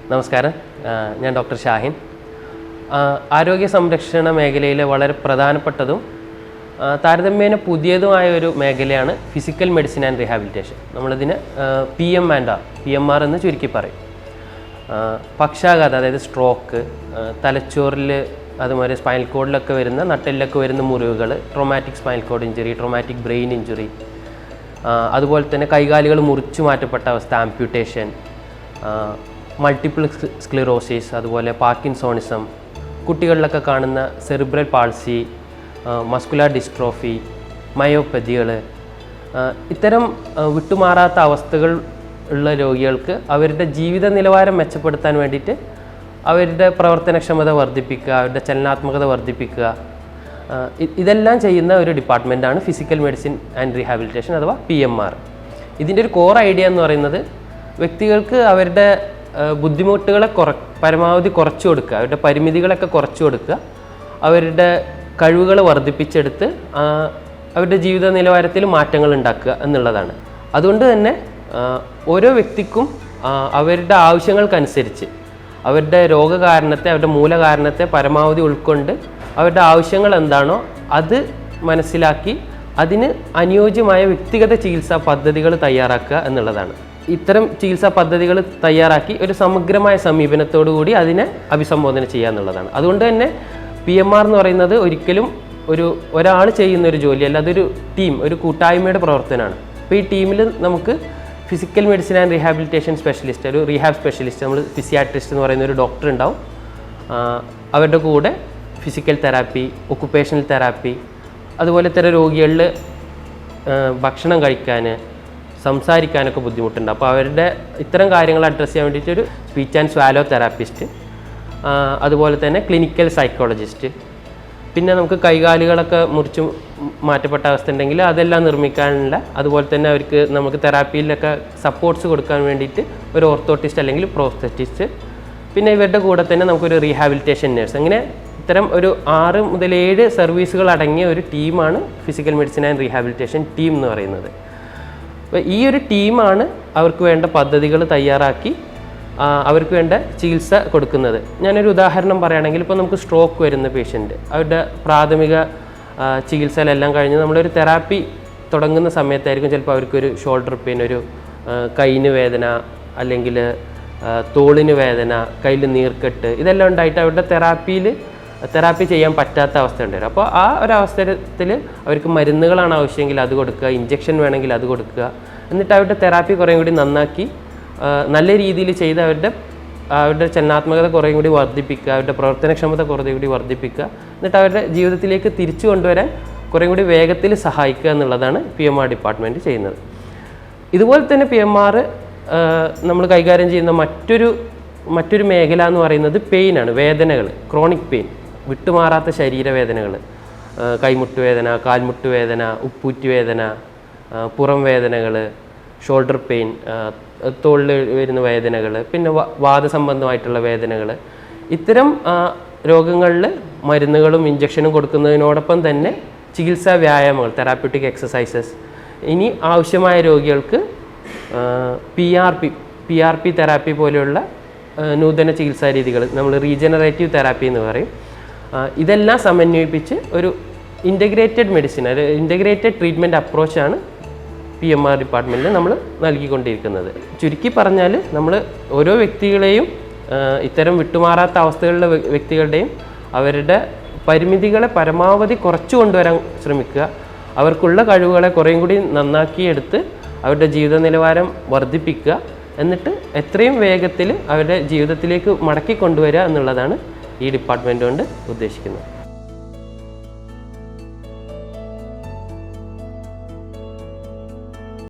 നമസ്കാരം, ഞാൻ ഡോക്ടർ ഷാഹിൻ. ആരോഗ്യ സംരക്ഷണ മേഖലയിലെ വളരെ പ്രധാനപ്പെട്ടതും താരതമ്യേന പുതിയതുമായ ഒരു മേഖലയാണ് ഫിസിക്കൽ മെഡിസിൻ ആൻഡ് റീഹാബിലിറ്റേഷൻ. നമ്മളിതിന് PMR എന്ന് ചുരുക്കി പറയും. പക്ഷാഘാതം, അതായത് സ്ട്രോക്ക്, തലച്ചോറിൽ അതുമാതിരി സ്പൈനൽ കോഡിലൊക്കെ വരുന്ന നട്ടെല്ലൊക്കെ വരുന്ന മുറിവുകൾ, traumatic spinal cord injury, traumatic brain injury, അതുപോലെ തന്നെ കൈകാലുകൾ മുറിച്ചു മാറ്റപ്പെട്ട അവസ്ഥ, ആംപ്യൂട്ടേഷൻ, മൾട്ടിപ്പിൾ സ്ക്ലിറോസിസ്, അതുപോലെ പാർക്കിൻസോണിസം, കുട്ടികളിലൊക്കെ കാണുന്ന സെറിബ്രൽ പാൾസി, മസ്കുലാർ ഡിസ്ട്രോഫി, മയോപ്പതികൾ, ഇത്തരം വിട്ടുമാറാത്ത അവസ്ഥകൾ ഉള്ള രോഗികൾക്ക് അവരുടെ ജീവിത നിലവാരം മെച്ചപ്പെടുത്താൻ വേണ്ടിയിട്ട് അവരുടെ പ്രവർത്തനക്ഷമത വർദ്ധിപ്പിക്കുക, അവരുടെ ചലനാത്മകത വർദ്ധിപ്പിക്കുക, ഇതെല്ലാം ചെയ്യുന്ന ഒരു ഡിപ്പാർട്ട്മെൻറ്റാണ് ഫിസിക്കൽ മെഡിസിൻ ആൻഡ് റീഹാബിലിറ്റേഷൻ അഥവാ PMR. ഇതിൻ്റെ ഒരു കോർ ഐഡിയ എന്ന് പറയുന്നത് വ്യക്തികൾക്ക് അവരുടെ ബുദ്ധിമുട്ടുകളെ പരമാവധി കുറച്ചു കൊടുക്കുക, അവരുടെ പരിമിതികളൊക്കെ കുറച്ചു കൊടുക്കുക, അവരുടെ കഴിവുകൾ വർദ്ധിപ്പിച്ചെടുത്ത് അവരുടെ ജീവിത നിലവാരത്തിൽ മാറ്റങ്ങൾ ഉണ്ടാക്കുക എന്നുള്ളതാണ്. അതുകൊണ്ട് തന്നെ ഓരോ വ്യക്തിക്കും അവരുടെ ആവശ്യങ്ങൾക്കനുസരിച്ച് അവരുടെ രോഗകാരണത്തെ, അവരുടെ മൂലകാരണത്തെ പരമാവധി ഉൾക്കൊണ്ട് അവരുടെ ആവശ്യങ്ങൾ എന്താണോ അത് മനസ്സിലാക്കി അതിന് അനുയോജ്യമായ വ്യക്തിഗത ചികിത്സാ പദ്ധതികൾ തയ്യാറാക്കുക എന്നുള്ളതാണ്. ഇത്തരം ചികിത്സാ പദ്ധതികൾ തയ്യാറാക്കി ഒരു സമഗ്രമായ സമീപനത്തോടു കൂടി അതിനെ അഭിസംബോധന ചെയ്യുക എന്നുള്ളതാണ്. അതുകൊണ്ട് തന്നെ PMR എന്ന് പറയുന്നത് ഒരിക്കലും ഒരാൾ ചെയ്യുന്ന ഒരു ജോലിയല്ല, അതൊരു ടീം, ഒരു കൂട്ടായ്മയുടെ പ്രവർത്തനമാണ്. അപ്പോൾ ഈ ടീമിൽ നമുക്ക് physical medicine and rehabilitation specialist, ഒരു റീഹാബ് സ്പെഷ്യലിസ്റ്റ്, നമ്മൾ ഫിസിയാട്രിസ്റ്റ് എന്ന് പറയുന്ന ഒരു ഡോക്ടർ ഉണ്ടാവും. അവരുടെ കൂടെ ഫിസിക്കൽ തെറാപ്പി, ഒക്കുപ്പേഷണൽ തെറാപ്പി, അതുപോലെ തന്നെ രോഗികളിൽ ഭക്ഷണം കഴിക്കാൻ, സംസാരിക്കാനൊക്കെ ബുദ്ധിമുട്ടുണ്ട്. അപ്പോൾ അവരുടെ ഇത്തരം കാര്യങ്ങൾ അഡ്രസ്സ് ചെയ്യാൻ വേണ്ടിയിട്ട് ഒരു സ്പീച്ച് ആൻഡ് സ്വാലോ തെറാപ്പിസ്റ്റ്, അതുപോലെ തന്നെ ക്ലിനിക്കൽ സൈക്കോളജിസ്റ്റ്, പിന്നെ നമുക്ക് കൈകാലുകളൊക്കെ മുറിച്ച് മാറ്റപ്പെട്ട അവസ്ഥ ഉണ്ടെങ്കിൽ അതെല്ലാം നിർമ്മിക്കാനുള്ള, അതുപോലെ തന്നെ അവർക്ക് നമുക്ക് തെറാപ്പിയിലൊക്കെ സപ്പോർട്ട്സ് കൊടുക്കാൻ വേണ്ടിയിട്ട് ഒരു ഓർത്തോട്ടിസ്റ്റ് അല്ലെങ്കിൽ പ്രോസ്തെറ്റിസ്റ്റ്, പിന്നെ ഇവരുടെ കൂടെ തന്നെ നമുക്കൊരു റീഹാബിലിറ്റേഷൻ നേഴ്സ്. അങ്ങനെ ഇത്തരം ഒരു 6 മുതൽ 7 സർവീസുകൾ അടങ്ങിയ ഒരു ടീമാണ് physical medicine and rehabilitation team എന്ന് പറയുന്നത്. അപ്പോൾ ഈ ഒരു ടീമാണ് അവർക്ക് വേണ്ട പദ്ധതികൾ തയ്യാറാക്കി അവർക്ക് വേണ്ട ചികിത്സ കൊടുക്കുന്നത്. ഞാനൊരു ഉദാഹരണം പറയുകയാണെങ്കിൽ, ഇപ്പോൾ നമുക്ക് സ്ട്രോക്ക് വരുന്ന പേഷ്യൻ്റ്, അവരുടെ പ്രാഥമിക ചികിത്സയിലെല്ലാം കഴിഞ്ഞ് നമ്മളൊരു തെറാപ്പി തുടങ്ങുന്ന സമയത്തായിരിക്കും ചിലപ്പോൾ അവർക്കൊരു ഷോൾഡർ പെയിൻ, ഒരു കൈയിന് വേദന, അല്ലെങ്കിൽ തോളിന് വേദന, കയ്യിൽ നീർക്കെട്ട്, ഇതെല്ലാം ഉണ്ടായിട്ട് അവരുടെ തെറാപ്പി ചെയ്യാൻ പറ്റാത്ത അവസ്ഥ ഉണ്ടായിരുന്നു. അപ്പോൾ ആ ഒരവസരത്തിൽ അവർക്ക് മരുന്നുകളാണ് ആവശ്യമെങ്കിൽ അത് കൊടുക്കുക, ഇഞ്ചക്ഷൻ വേണമെങ്കിൽ അത് കൊടുക്കുക, എന്നിട്ട് അവരുടെ തെറാപ്പി കുറേ കൂടി നന്നാക്കി നല്ല രീതിയിൽ ചെയ്ത് അവരുടെ ചലനാത്മകത കുറേ കൂടി വർദ്ധിപ്പിക്കുക, അവരുടെ പ്രവർത്തനക്ഷമത കുറേ കൂടി വർദ്ധിപ്പിക്കുക, എന്നിട്ട് അവരുടെ ജീവിതത്തിലേക്ക് തിരിച്ചു കൊണ്ടുവരാൻ കുറേ കൂടി വേഗത്തിൽ സഹായിക്കുക എന്നുള്ളതാണ് PMR ഡിപ്പാർട്ട്മെൻറ്റ് ചെയ്യുന്നത്. ഇതുപോലെ തന്നെ PMR നമ്മൾ കൈകാര്യം ചെയ്യുന്ന മറ്റൊരു മേഖല എന്ന് പറയുന്നത് പെയിനാണ്, വേദനകൾ, ക്രോണിക് പെയിൻ, വിട്ടുമാറാത്ത ശരീരവേദനകൾ, കൈമുട്ടുവേദന, കാൽമുട്ടുവേദന, ഉപ്പൂറ്റി വേദന, പുറം വേദനകൾ, ഷോൾഡർ പെയിൻ, തോളിൽ വരുന്ന വേദനകൾ, പിന്നെ വാദസംബന്ധമായിട്ടുള്ള വേദനകൾ. ഇത്തരം രോഗങ്ങളിൽ മരുന്നുകളും ഇഞ്ചക്ഷനും കൊടുക്കുന്നതിനോടൊപ്പം തന്നെ ചികിത്സാ വ്യായാമങ്ങൾ, തെറാപ്യൂട്ടിക് എക്സസൈസസ്, ഇനി ആവശ്യമായ രോഗികൾക്ക് PRP തെറാപ്പി പോലെയുള്ള നൂതന ചികിത്സാ രീതികൾ, നമ്മൾ റീജനറേറ്റീവ് തെറാപ്പി എന്ന് പറയും, ഇതെല്ലാം സമന്വയിപ്പിച്ച് ഒരു ഇൻ്റഗ്രേറ്റഡ് മെഡിസിൻ, ഒരു ഇൻ്റഗ്രേറ്റഡ് ട്രീറ്റ്മെൻറ്റ് അപ്രോച്ചാണ് PMR ഡിപ്പാർട്ട്മെൻറ്റിൽ നമ്മൾ നൽകിക്കൊണ്ടിരിക്കുന്നത്. ചുരുക്കി പറഞ്ഞാൽ നമ്മൾ ഓരോ വ്യക്തികളെയും, ഇത്തരം വിട്ടുമാറാത്ത അവസ്ഥകളിലെ വ്യക്തികളുടെയും അവരുടെ പരിമിതികളെ പരമാവധി കുറച്ചു കൊണ്ടുവരാൻ ശ്രമിക്കുക, അവർക്കുള്ള കഴിവുകളെ കുറേയും കൂടി നന്നാക്കിയെടുത്ത് അവരുടെ ജീവിത നിലവാരം വർദ്ധിപ്പിക്കുക, എന്നിട്ട് എത്രയും വേഗത്തിൽ അവരുടെ ജീവിതത്തിലേക്ക് മടക്കി കൊണ്ടുവരിക എന്നുള്ളതാണ് ഈ ഡിപ്പാർട്ട്മെൻറ്റ് കൊണ്ട് ഉദ്ദേശിക്കുന്നത്.